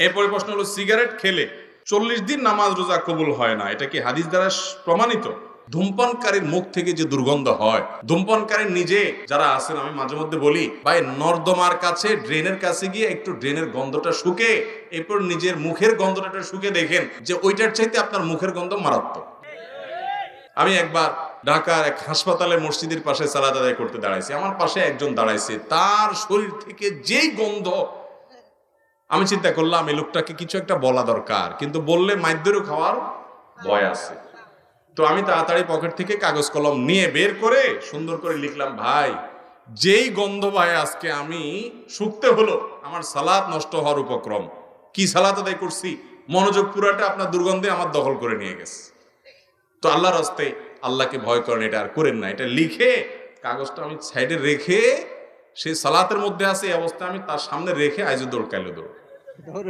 এরপরে প্রশ্ন হলো, সিগারেট খেলে 40 দিন নামাজ রোজা কবুল হয় না, এটা কি হাদিস দ্বারা প্রমাণিত? ধূমপানকারীর মুখ থেকে যে দুর্গন্ধ হয়, ধূমপানকারী নিজে যারা আছেন, আমি মাঝে মধ্যে বলি ভাই, নর্দমার কাছে, ড্রেনের কাছে গিয়ে একটু ড্রেনের গন্ধটা শুকে, এরপর নিজের মুখের গন্ধটা শুকে দেখেন যে ওইটার চাইতে আপনার মুখের গন্ধ মারাত্মক। আমি একবার ঢাকার এক হাসপাতালে মসজিদের পাশে সালাত আদায় করতে দাঁড়াইছি, আমার পাশে একজন দাঁড়াইছে, তার শরীর থেকে যেই গন্ধ, আমি চিন্তা করলাম এই লোকটাকে কিছু একটা বলা দরকার, কিন্তু বললে মাইদ্যেরও খাওয়ার ভয় আছে। তো আমি তাড়াতাড়ি পকেট থেকে কাগজ কলম নিয়ে বের করে সুন্দর করে লিখলাম, ভাই যেই গন্ধ ভাই আজকে আমি শুকতে হলো, আমার সালাত নষ্ট হওয়ার উপক্রম। কি সালাত আদায় করছি, মনোযোগ পুরাটা আপনার দুর্গন্ধে আমার দখল করে নিয়ে গেছে। তো আল্লাহর রাস্তায় আল্লাহকে ভয় করেন, এটা আর করেন না। এটা লিখে কাগজটা আমি সাইডে রেখে, সে সালাতের মধ্যে আছে এই অবস্থায় আমি তার সামনে রেখে আইজো দৌড় কাইলো দৌড়।